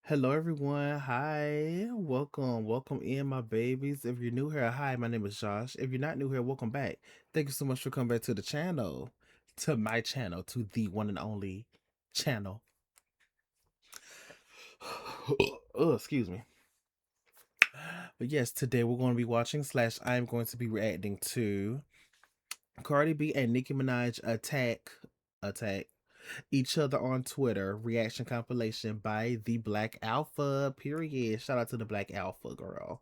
Hello, everyone. Hi, welcome in, my babies. If you're new here, hi, my name is Josh. If you're not new here, welcome back. Thank you so much for coming back to the channel, to my channel, to the one and only channel. Oh, excuse me. But yes, today we're going to be watching / I'm going to be reacting to Cardi B and Nicki Minaj attack each other on Twitter reaction compilation by the Black Alpha. Period. Shout out to the Black Alpha, girl.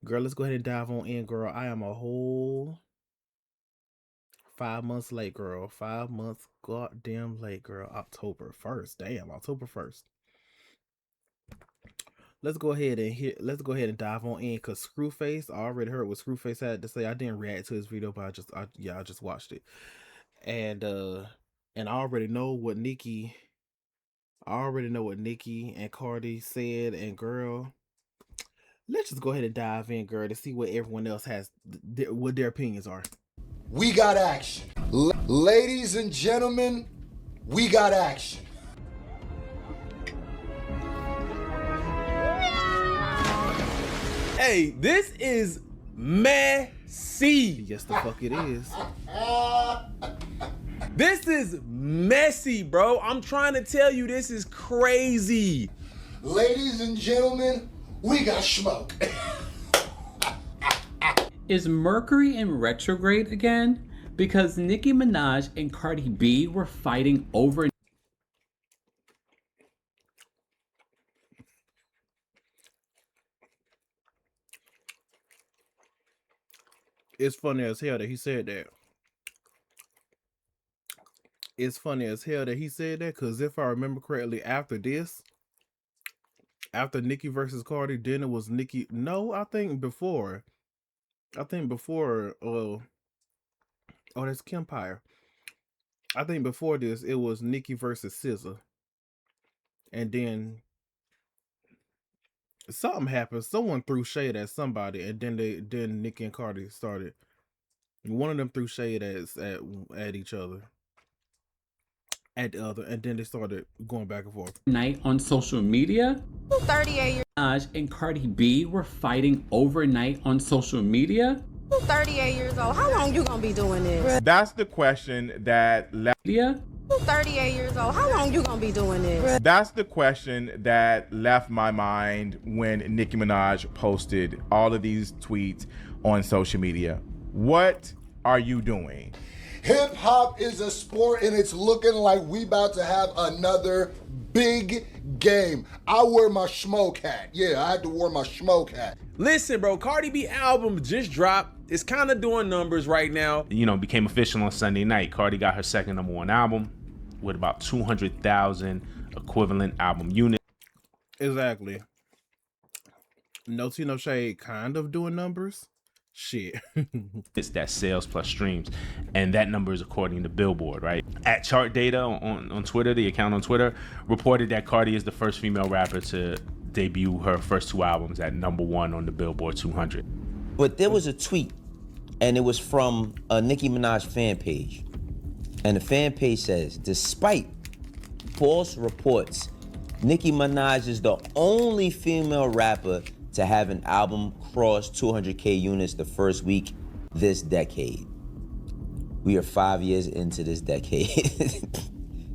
Girl, let's go ahead and dive on in, girl. I am a whole 5 months late, girl. 5 months goddamn late, girl. October 1st. Damn, October 1st. Let's go ahead and dive on in, cause Screwface, I already heard what Screwface had to say. I didn't react to his video, but I just watched it. And I already know what Nicki and Cardi said, and girl, let's just go ahead and dive in, girl, to see what everyone else has, what their opinions are. We got action. Ladies and gentlemen, we got action. Hey, this is messy. Yes, the fuck it is. This is messy, bro. I'm trying to tell you, this is crazy. Ladies and gentlemen, we got smoke. Is Mercury in retrograde again? Because Nicki Minaj and Cardi B were fighting over. It's funny as hell that he said that. It's funny as hell that he said that, because if I remember correctly, after Nicki versus Cardi, then it was Nicki. No, I think before. Oh, that's Kempire. I think before this, it was Nicki versus SZA. And then something happened. Someone threw shade at somebody, and then Nicki and Cardi started. One of them threw shade at each other. At the other, and then they started going back and forth. Night on social media. 38 years Minaj and Cardi B were fighting overnight on social media. 38 years old. How long you gonna be doing this? That's the question that left. Yeah. 38 years old. How long you gonna be doing this? That's the question that left my mind when Nicki Minaj posted all of these tweets on social media. What are you doing? Hip hop is a sport and it's looking like we about to have another big game. I wear my smoke hat. Yeah, I had to wear my smoke hat. Listen, bro, Cardi B album just dropped. It's kind of doing numbers right now. Became official on Sunday night. Cardi got her second #1 album with about 200,000 equivalent album units. Exactly. No tea, no shade. Kind of doing numbers. Shit. It's that sales plus streams, and that number is according to Billboard, right? At Chart Data on Twitter, the account on Twitter reported that Cardi is the first female rapper to debut her first 2 albums at #1 on the Billboard 200. But there was a tweet, and it was from a Nicki Minaj fan page. And the fan page says, despite false reports, Nicki Minaj is the only female rapper to have an album cross 200K units the first week this decade. We are 5 years into this decade.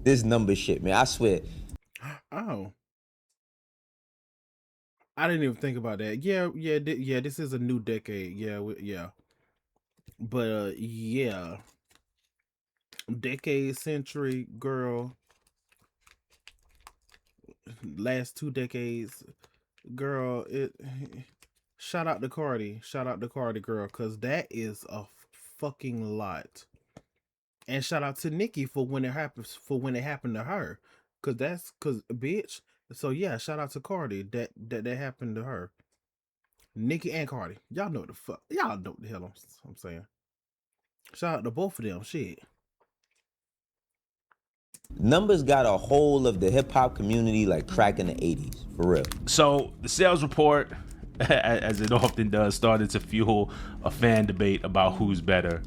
This number shit, man, I swear. Oh. I didn't even think about that. Yeah, this is a new decade. Yeah. But yeah. Decade, century, girl. Last 2 decades. Girl, shout out to Cardi, girl, because that is a fucking lot. And shout out to Nicki for when it happened to her, because bitch. So yeah, shout out to Cardi that happened to her. Nicki and Cardi, y'all know what the hell I'm saying. Shout out to both of them. Shit. Numbers got a hold of the hip hop community like crack in the 80s, for real. So the sales report, as it often does, started to fuel a fan debate about who's better,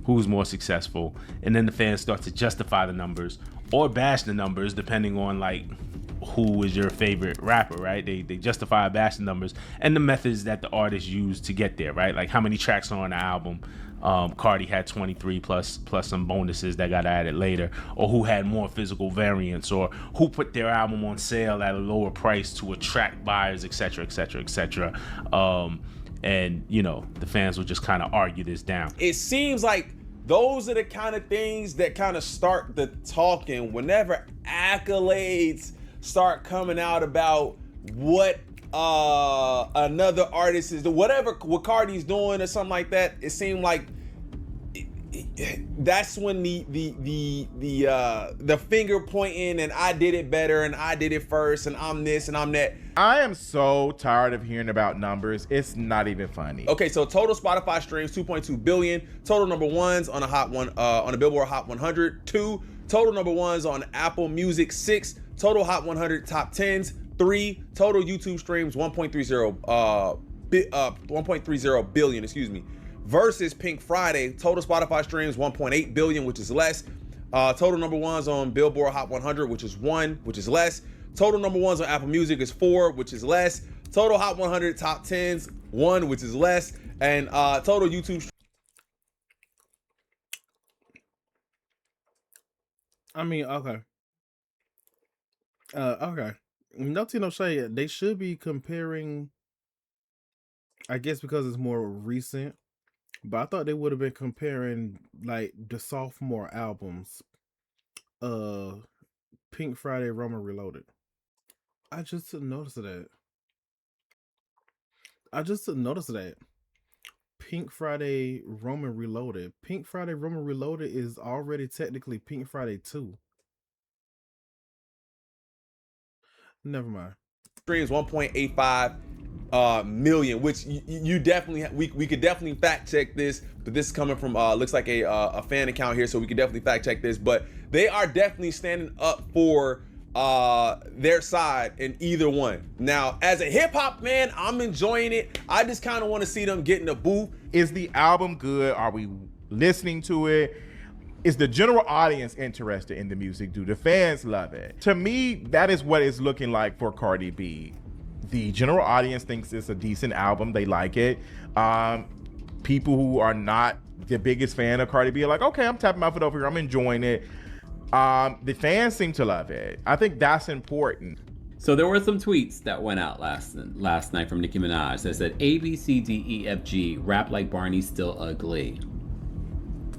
who's more successful, and then the fans start to justify the numbers or bash the numbers depending on like who is your favorite rapper, right? They justify bashing numbers and the methods that the artists use to get there, right? Like how many tracks are on the album. Cardi had 23 plus some bonuses that got added later, or who had more physical variants, or who put their album on sale at a lower price to attract buyers, etc., etc., etc. And you know, the fans will just kind of argue this down. It seems like those are the kind of things that kind of start the talking whenever accolades start coming out about what another artist is doing, what Cardi's doing or something like that. It seemed like that's when the finger pointing and I did it better and I did it first and I'm this and I'm that. I am so tired of hearing about numbers. It's not even funny. Okay, so total Spotify streams 2.2 billion. Total number ones on the Billboard Hot 100. 2. Total number ones on Apple Music. 6. Total Hot 100 top 10s. 3. Total YouTube streams 1.30 billion. Excuse me. Versus Pink Friday, total Spotify streams 1.8 billion, which is less. Total number ones on Billboard Hot 100, which is 1, which is less. Total number ones on Apple Music is 4, which is less. Total Hot 100 top 10s 1, which is less. And total YouTube. I mean, okay. Okay. No tea, no shade. They should be comparing, I guess because it's more recent, but I thought they would have been comparing like the sophomore albums. Pink Friday, Roma Reloaded. I just noticed that. Pink Friday, Roman Reloaded. Pink Friday, Roman Reloaded is already technically Pink Friday 2. Never mind. Streams 1.85 million, which you definitely we could definitely fact check this, but this is coming from looks like a fan account here, so we could definitely fact check this. But they are definitely standing up for their side in either one. Now, as a hip hop fan, I'm enjoying it. I just kind of want to see them get in the booth. Is the album good? Are we listening to it? Is the general audience interested in the music? Do the fans love it? To me, that is what it's looking like for Cardi B. The general audience thinks it's a decent album. They like it. People who are not the biggest fan of Cardi B are like, okay, I'm tapping my foot over here. I'm enjoying it. The fans seem to love it. I think that's important. So there were some tweets that went out last night from Nicki Minaj that said, A, B, C, D, E, F, G, rap like Barney, still ugly.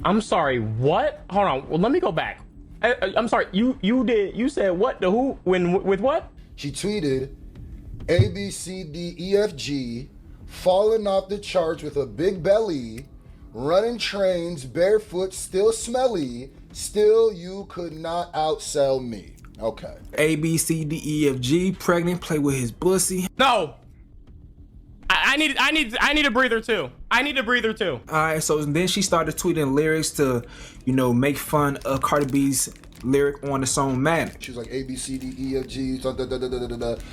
I'm sorry, what? Hold on, well, let me go back. I'm sorry, you said what, the who, when, with what? She tweeted, A, B, C, D, E, F, G, falling off the charts with a big belly, running trains, barefoot, still smelly, still you could not outsell me. Okay. A, B, C, D, E, F, G, pregnant, play with his pussy. No. I need a breather too. I need a breather too. All right, so then she started tweeting lyrics to, make fun of Cardi B's lyric on the song Manic. She was like A, B, C, D, E, F, G,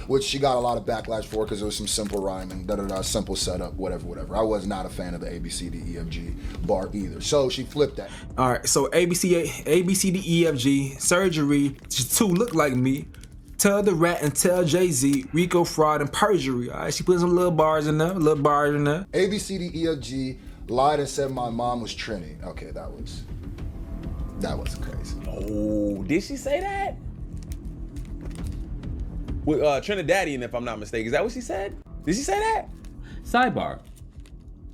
which she got a lot of backlash for because there was some simple rhyming, simple setup, whatever. I was not a fan of the A, B, C, D, E, F, G bar either. So she flipped that. All right, so A, B, C, D, E, F, G, surgery, two look like me. Tell the rat and tell Jay-Z, Rico, fraud, and perjury. All right, she put some little bars in there, A, B, C, D, E, F, G, lied and said my mom was Trini. Okay, that was crazy. Oh, did she say that? With Trinidadian, if I'm not mistaken. Is that what she said? Did she say that? Sidebar.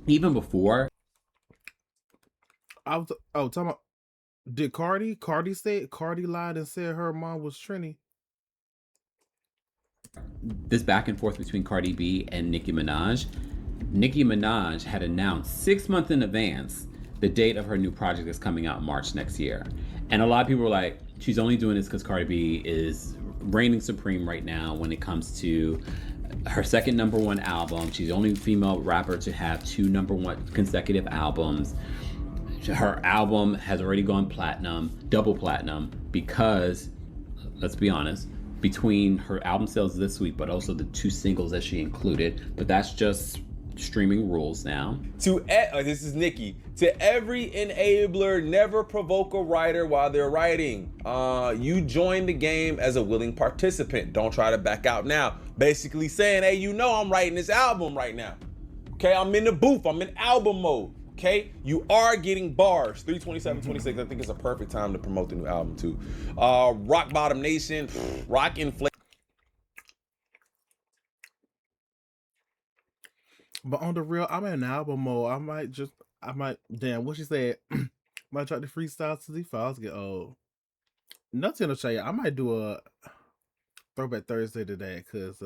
Even before. Talking about, did Cardi lied and said her mom was Trini? This back and forth between Cardi B and Nicki Minaj. Nicki Minaj had announced 6 months in advance the date of her new project that's coming out in March next year. And a lot of people were like, she's only doing this because Cardi B is reigning supreme right now when it comes to her second #1 album. She's the only female rapper to have 2 #1 consecutive albums. Her album has already gone platinum, double platinum, because, let's be honest, between her album sales this week, but also the 2 singles that she included, but that's just streaming rules now. This is Nicki. To every enabler, never provoke a writer while they're writing. You join the game as a willing participant. Don't try to back out now. Basically saying, hey, you know I'm writing this album right now. Okay, I'm in the booth. I'm in album mode. Okay, you are getting bars. 327-26. I think it's a perfect time to promote the new album too. Rock Bottom Nation, Rock Inflation. But on the real, I'm in album mode. Damn, what she said, might try to freestyle to the files get old. Nothing to say. I might do a throwback Thursday today, cause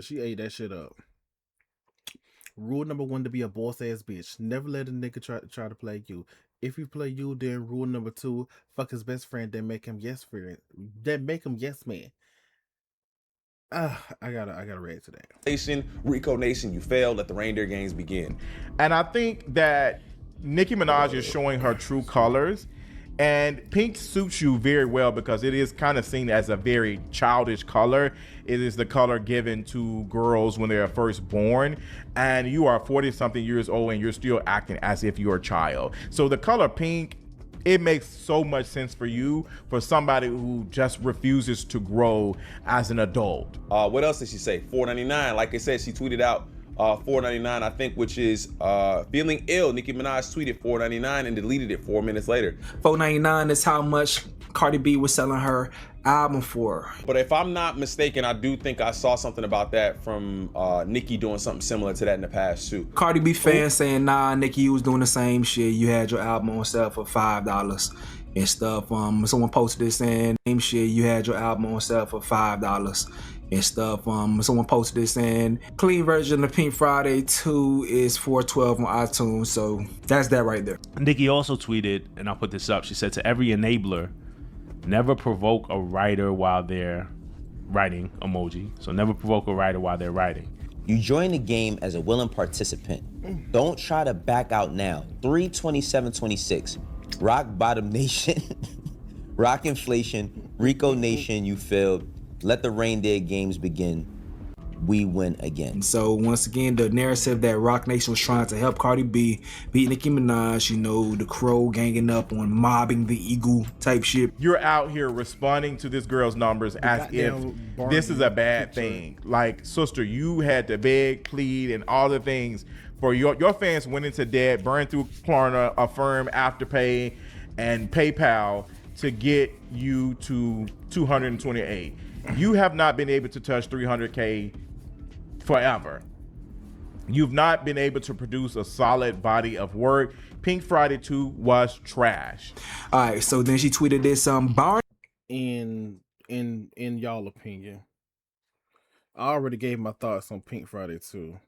she ate that shit up. Rule number 1 to be a boss ass bitch. Never let a nigga try to play you. If you play you, then rule number 2, fuck his best friend, then make him yes friend. Then make him yes man. I gotta react to that. Rico Nation, you failed. Let the reindeer games begin. And I think that Nicki Minaj is showing her true colors. And pink suits you very well because it is kind of seen as a very childish color. It is the color given to girls when they are first born. And you are 40-something years old and you're still acting as if you're a child. So the color pink, it makes so much sense for you, for somebody who just refuses to grow as an adult. What else did she say? $4.99. Like I said, she tweeted out $4.99, I think, which is feeling ill. Nicki Minaj tweeted $4.99 and deleted it 4 minutes later. $4.99 is how much Cardi B was selling her album for. But if I'm not mistaken, I do think I saw something about that from Nicki doing something similar to that in the past too. Cardi B fans saying, nah, Nicki, you was doing the same shit. You had your album on sale for $5 and stuff. Someone posted this saying, same shit, you had your album on sale for $5 and stuff. Someone posted this saying, clean version of Pink Friday 2 is $4.12 on iTunes. So that's that right there. Nicki also tweeted, and I'll put this up, she said, to every enabler, never provoke a writer while they're writing, emoji. So never provoke a writer while they're writing. You join the game as a willing participant. Don't try to back out now. 327-26. Rock Bottom Nation. Rock Inflation. Rico Nation, you failed. Let the reindeer games begin. We win again. So once again, the narrative that Rock Nation was trying to help Cardi B beat Nicki Minaj, you know, the crow ganging up on mobbing the eagle type shit. You're out here responding to this girl's numbers as if this is a bad thing. Like, sister, you had to beg, plead, and all the things for your fans went into debt, burned through Klarna, Affirm, Afterpay, and PayPal to get you to 228. You have not been able to touch 300K forever. You've not been able to produce a solid body of work. Pink Friday 2 was trash. All right, so then she tweeted this Barney. In y'all opinion, I already gave my thoughts on Pink Friday 2.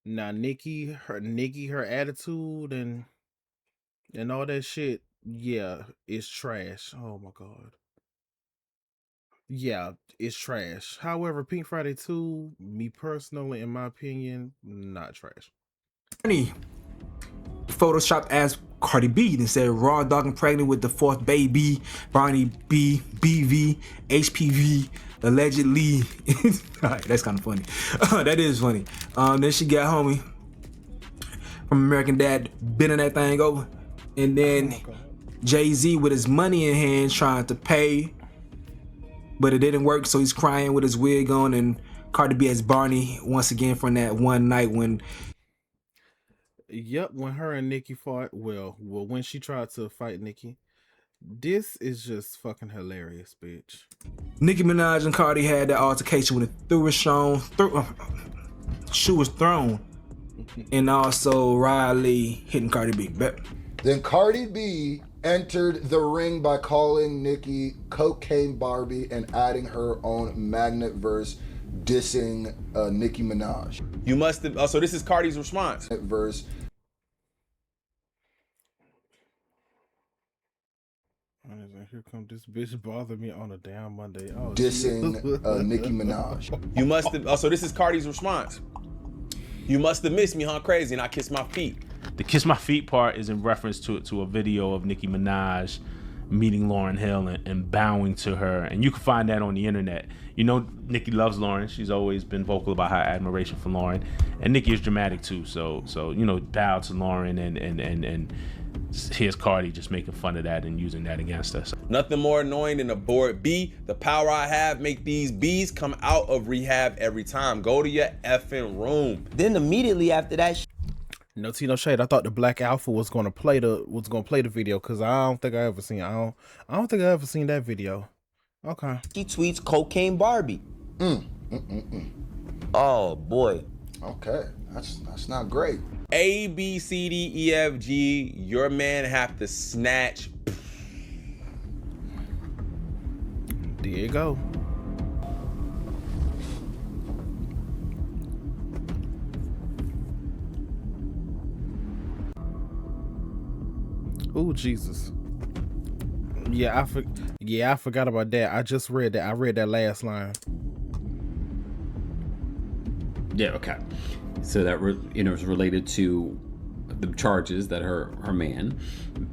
Now Nicki, her attitude and all that shit, yeah, it's trash. Oh my god. Yeah, it's trash. However, Pink Friday 2, me personally, in my opinion, not trash. Photoshopped as Cardi B and said raw dog and pregnant with the 4th baby, Barney B, BV, HPV, allegedly. Alright, that's kind of funny. That is funny. Then she got homie from American Dad bending that thing over. And then Jay-Z with his money in hand trying to pay, but it didn't work, so he's crying with his wig on, and Cardi B as Barney once again from that one night when... Yep, when her and Nicki fought, well, when she tried to fight Nicki. This is just fucking hilarious, bitch. Nicki Minaj and Cardi had that altercation when the shoe was thrown, and also Riley hitting Cardi B. Then Cardi B entered the ring by calling Nicki Cocaine Barbie and adding her own magnet verse dissing Nicki Minaj. You must have, so this is Cardi's response. Verse. Here come this bitch bother me on a damn Monday. Oh, dissing Nicki Minaj. You must have, so this is Cardi's response. You must have missed me, huh? Crazy, and I kissed my feet. The kiss my feet part is in reference to a video of Nicki Minaj meeting Lauryn Hill and bowing to her. And you can find that on the internet. You know, Nicki loves Lauryn. She's always been vocal about her admiration for Lauryn. And Nicki is dramatic too. So you know, bow to Lauryn and here's Cardi just making fun of that and using that against us. Nothing more annoying than a bored bee. The power I have make these bees come out of rehab every time. Go to your effing room. Then immediately after that, No tea, no shade. I thought the Black Alpha was gonna play the video because I don't think I ever seen. I don't think I ever seen that video. Okay. she tweets Cocaine Barbie. Oh boy. Okay, that's not great. A, B, C, D, E, F, G. Your man have to snatch. There you go. Oh Jesus. Yeah, I forgot about that. I just read that. I read that last line. Yeah, okay. So that is related to the charges that her man,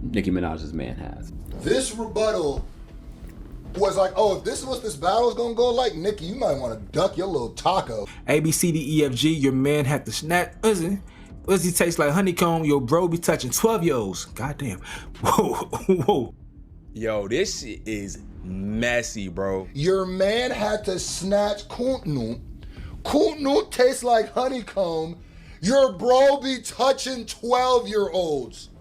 Nicki Minaj's man, has. This rebuttal was like, oh, if this is what this battle is gonna go like, Nicki, you might want to duck your little taco. A, B, C, D, E, F, G, your man had to snap. Uzi tastes like honeycomb, your bro be touching 12-year-olds. Goddamn. Whoa. Yo, this shit is messy, bro. Your man had to snatch Kuntnu. Kuntnu tastes like honeycomb. Your bro be touching 12-year-olds.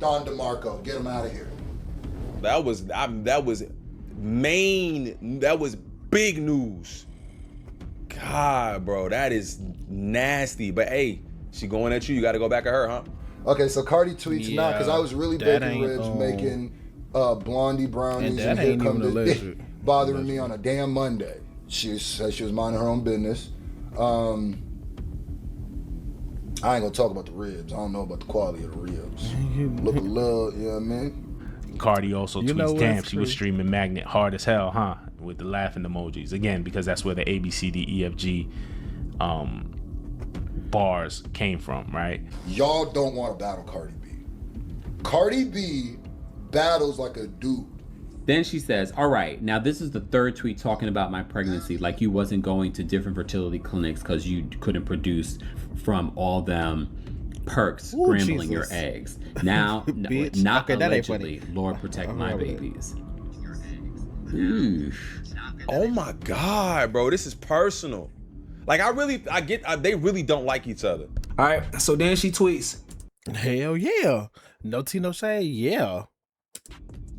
Don DeMarco, get him out of here. That was big news. God, bro, that is nasty. But hey, she going at you. You got to go back at her, huh? Okay, so Cardi tweets Yeah, not because I was really that baking ain't, ribs, making blondie brownies, and that and here ain't come even the alleged. bothering me on a damn Monday. She said she was minding her own business. I ain't gonna talk about the ribs. I don't know about the quality of the ribs. Look a little, you know what I mean? Cardi also You know tweets, what's damn, she was crazy? streaming Magnet hard as hell, huh? With the laughing emojis. Again, because that's where the A, B, C, D, E, F, G bars came from, right? Y'all don't want to battle Cardi B. Cardi B battles like a dude. Then she says, all right, now this is the third tweet talking about my pregnancy, like you wasn't going to different fertility clinics because you couldn't produce from all them perks scrambling your eggs. Now, Bitch. not Okay, that ain't allegedly, Lord protect my remember that. babies. Oh my God, bro, this is personal. Like they really don't like each other. All right, so then she tweets, Hell yeah. No tea, no shade. Yeah.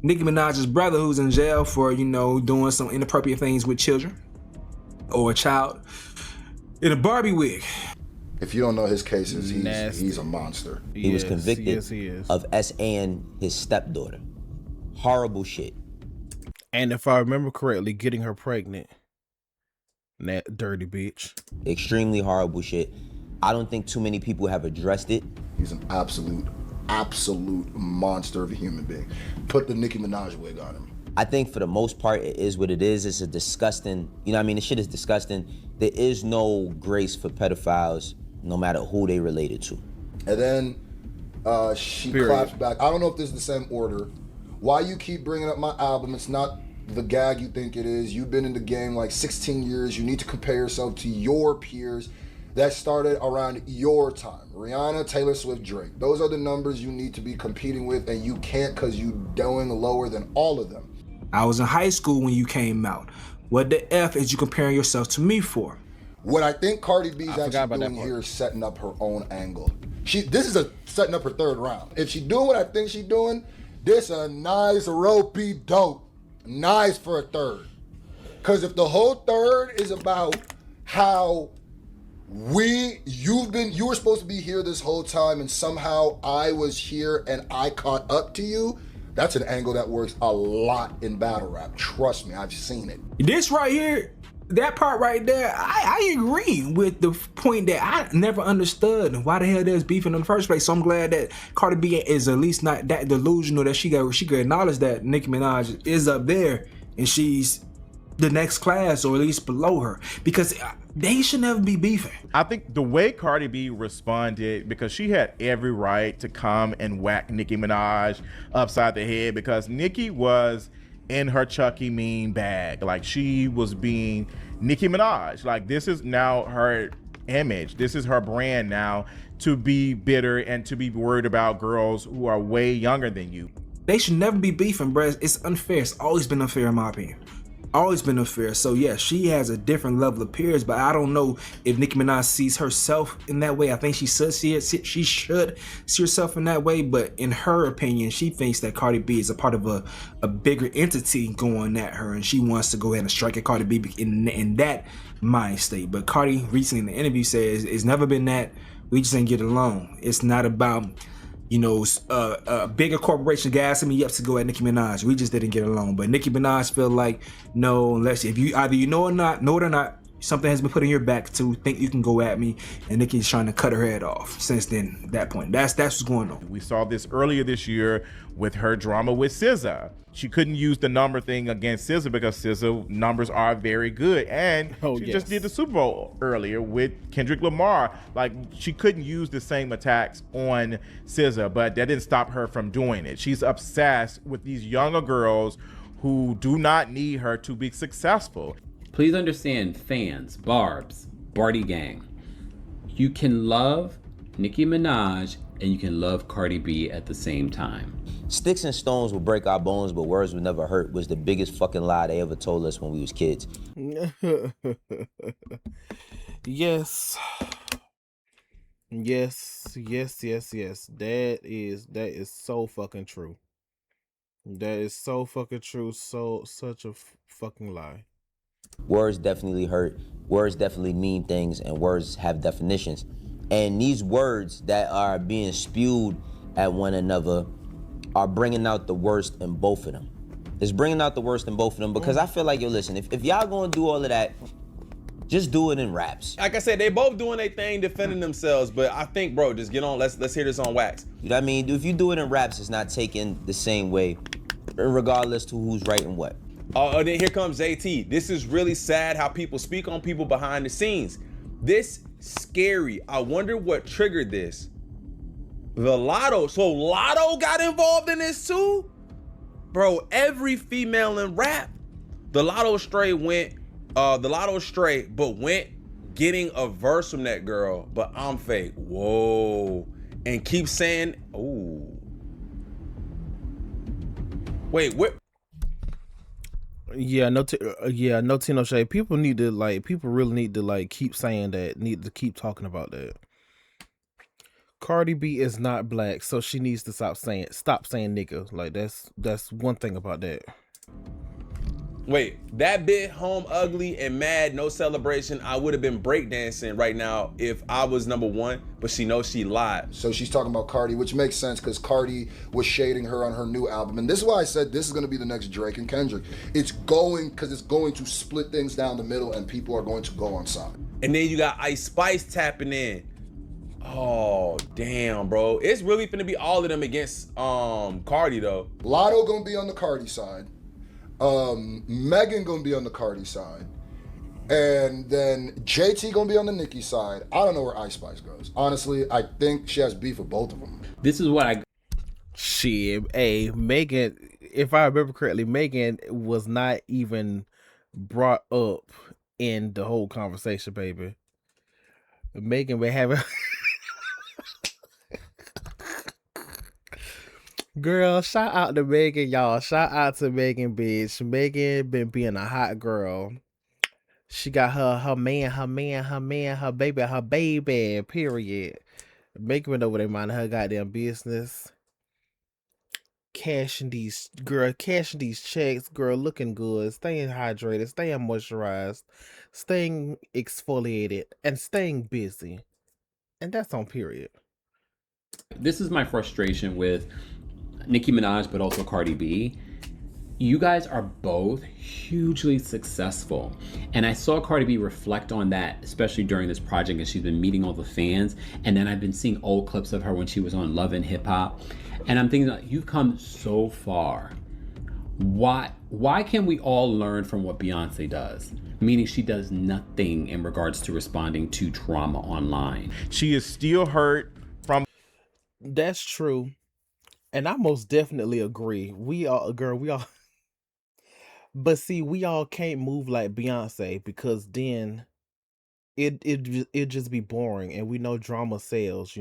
Nicki Minaj's brother who's in jail for, doing some inappropriate things with children or a child in a Barbie wig. If you don't know his cases, Nasty. he's a monster. He was Yes, convicted yes, he is. of SAing his stepdaughter. Horrible shit. And if I remember correctly, getting her pregnant. That dirty bitch. Extremely horrible shit. I don't think too many people have addressed it. He's an absolute monster of a human being. Put the Nicki Minaj wig on him. I think for the most part, it is what it is. It's a disgusting, the shit is disgusting. There is no grace for pedophiles, no matter who they related to. And then she claps back. I don't know if this is the same order. Why you keep bringing up my album? It's not the gag you think it is. You've been in the game like 16 years. You need to compare yourself to your peers that started around your time. Rihanna, Taylor Swift, Drake. Those are the numbers you need to be competing with, and you can't because you're doing lower than all of them. I was in high school when you came out. What the F is you comparing yourself to me for? What I think Cardi B is forgot actually about that doing part. here is setting up her own angle. This is setting up her third round. If she doing what I think she's doing, this a nice ropey dope. Nice for a third. Because if the whole third is about how you were supposed to be here this whole time and somehow I was here and I caught up to you, that's an angle that works a lot in battle rap. Trust me, I've seen it. This right here, that part right there, I agree with the point that I never understood why the hell there's beef in the first place. So I'm glad that Cardi B is at least not that delusional that she could acknowledge that Nicki Minaj is up there and she's the next class or at least below her. Because They should never be beefing. I think the way Cardi B responded, because she had every right to come and whack Nicki Minaj upside the head, because Nicki was in her Chucky mean bag. Like, she was being Nicki Minaj. Like, this is now her image. This is her brand now, to be bitter and to be worried about girls who are way younger than you. They should never be beefing, bruh. It's unfair. It's always been unfair in my opinion. Always been unfair. So yeah, she has a different level of peers, but I don't know if Nicki Minaj sees herself in that way. I think she should see it. She should see herself in that way, but in her opinion, she thinks that Cardi B is a part of a bigger entity going at her, and she wants to go ahead and strike at Cardi B in that mind state. But Cardi recently in the interview says it's never been that. We just didn't get along. It's not about, you know, a bigger corporation gassing me up to go at Nicki Minaj. We just didn't get along. But Nicki Minaj feel like, no, unless if you either you know it or not, something has been put in your back to think you can go at me, and Nicki's trying to cut her head off. Since then, at that point, that's what's going on. We saw this earlier this year with her drama with SZA. She couldn't use the number thing against SZA because SZA numbers are very good, and she just did the Super Bowl earlier with Kendrick Lamar. Like, she couldn't use the same attacks on SZA, but that didn't stop her from doing it. She's obsessed with these younger girls who do not need her to be successful. Please understand, fans, Barbs, Barty Gang, you can love Nicki Minaj and you can love Cardi B at the same time. Sticks and stones will break our bones, but words will never hurt was the biggest fucking lie they ever told us when we was kids. Yes. That is so fucking true. That is so fucking true. Such a fucking lie. Words definitely hurt. Words definitely mean things, and words have definitions. And these words that are being spewed at one another are bringing out the worst in both of them. It's bringing out the worst in both of them, because I feel like, yo, listen, if y'all gonna do all of that, just do it in raps. Like I said, they both doing their thing, defending themselves. But I think, bro, just get on. Let's hear this on wax. You know what I mean? If you do it in raps, it's not taken the same way, regardless to who's right and what. Oh, and then here comes JT. This is really sad how people speak on people behind the scenes. This scary. I wonder what triggered this. The Lotto. So Lotto got involved in this too? Bro, every female in rap. The Lotto Stray, but went getting a verse from that girl. But I'm fake. Whoa. And keep saying, ooh. Wait, what? Yeah, no tea, no shade. People really need to keep saying that, need to keep talking about that. Cardi B is not black, so she needs to stop saying nigga. Like, that's one thing about that. Wait, that bit home ugly and mad, no celebration. I would have been breakdancing right now if I was number one, but she knows she lied. So she's talking about Cardi, which makes sense because Cardi was shading her on her new album. And this is why I said this is going to be the next Drake and Kendrick. It's going to split things down the middle and people are going to go on side. And then you got Ice Spice tapping in. Oh, damn, bro. It's really finna be all of them against Cardi, though. Lotto going to be on the Cardi side. Megan gonna be on the Cardi side, and then JT gonna be on the Nicki side. I don't know where Ice Spice goes. Honestly, I think she has beef with both of them. This is what I... Shit, hey, Megan, if I remember correctly, Megan was not even brought up in the whole conversation, baby. Megan been having... Girl, shout out to Megan, y'all. Shout out to Megan, bitch. Megan been being a hot girl. She got her man, her baby, period. Megan been over there minding her goddamn business. Cashing these checks, girl, looking good, staying hydrated, staying moisturized, staying exfoliated, and staying busy. And that's on period. This is my frustration with Nicki Minaj, but also Cardi B. You guys are both hugely successful. And I saw Cardi B reflect on that, especially during this project, and she's been meeting all the fans. And then I've been seeing old clips of her when she was on Love and Hip Hop. And I'm thinking, like, you've come so far. Why can we all learn from what Beyonce does? Meaning she does nothing in regards to responding to trauma online. She is still hurt from. That's true. And I most definitely agree. We all, but see, we all can't move like Beyonce because then it just be boring, and we know drama sells,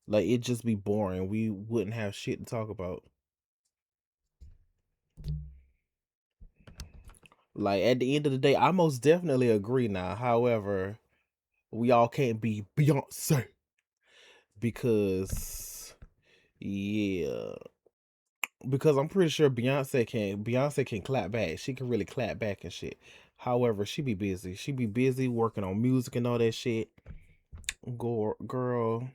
like it just be boring. We wouldn't have shit to talk about. Like at the end of the day, I most definitely agree now. However, we all can't be Beyonce because yeah, because I'm pretty sure Beyonce can clap back. She can really clap back and shit. However, she be busy. She be busy working on music and all that shit. Girl,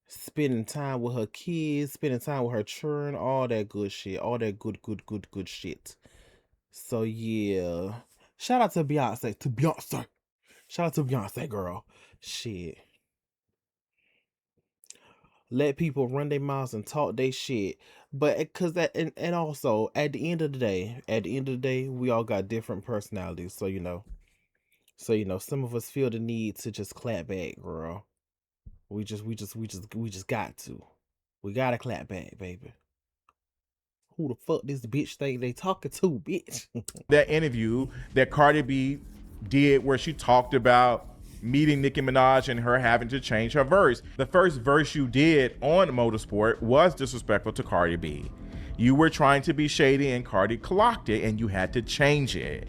spending time with her kids, spending time with her children, all that good shit, all that good shit. So yeah, shout out to Beyonce, shout out to Beyonce, girl. Shit, let people run their mouths and talk their shit, but cause that and also at the end of the day, we all got different personalities. So some of us feel the need to just clap back, girl. We just got to. We gotta clap back, baby. Who the fuck this bitch think they talking to, bitch? That interview that Cardi B did where she talked about meeting Nicki Minaj and her having to change her verse. The first verse you did on Motorsport was disrespectful to Cardi B. You were trying to be shady and Cardi clocked it and you had to change it.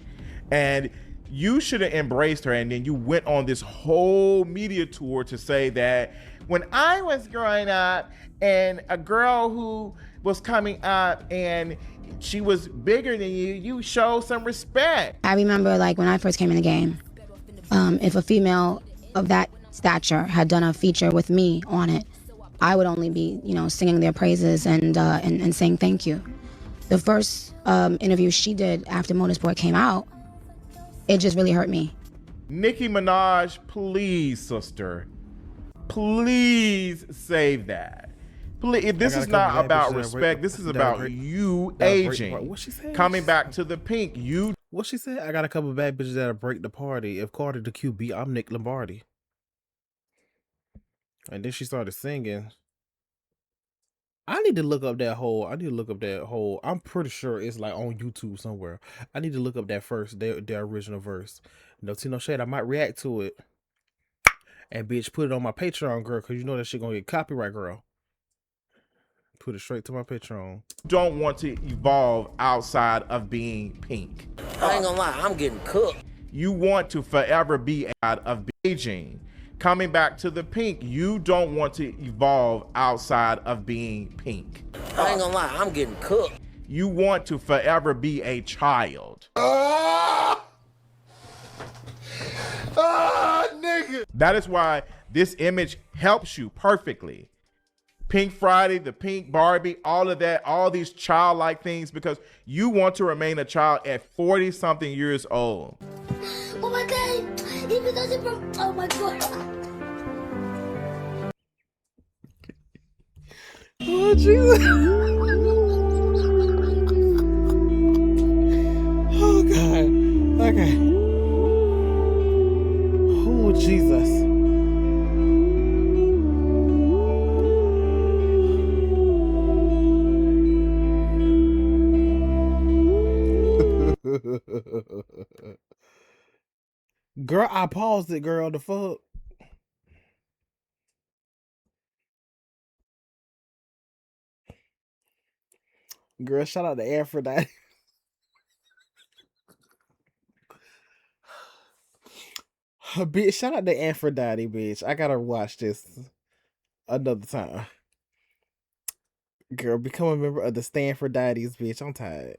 And you should have embraced her, and then you went on this whole media tour to say that when I was growing up and a girl who was coming up and she was bigger than you showed some respect. I remember like when I first came in the game, if a female of that stature had done a feature with me on it, I would only be, singing their praises and saying thank you. The first interview she did after Motorsport came out, it just really hurt me. Nicki Minaj, please, sister, please save that. Please, this is not about respect. This is about you aging. What she said? Coming back to the pink. What she said? I got a couple of bad bitches that'll break the party. If Cardi the QB, I'm Nick Lombardi. And then she started singing. I need to look up that whole. I'm pretty sure it's like on YouTube somewhere. I need to look up that first, their original verse. No tea, no shade. I might react to it. And bitch, put it on my Patreon, girl, because you know that shit gonna get copyright, girl. Put it straight to my Patreon. Don't want to evolve outside of being pink. I ain't gonna lie, I'm getting cooked. You want to forever be out of aging. Coming back to the pink, you don't want to evolve outside of being pink. I ain't gonna lie, I'm getting cooked. You want to forever be a child. Nigga. That is why this image helps you perfectly. Pink Friday, the pink Barbie, all of that, all these childlike things, because you want to remain a child at 40 something years old. Oh my God, even though from, oh my God. Oh, Jesus. Oh, God. Okay. Oh, Jesus. Girl, I paused it, girl. The fuck? Girl, shout out to Aphrodite. Bitch, shout out to Aphrodite, bitch. I gotta watch this another time. Girl, become a member of the Stanfordites, bitch. I'm tired.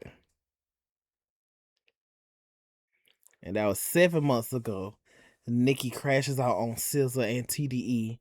And that was 7 months ago. Nicki crashes out on SZA and TDE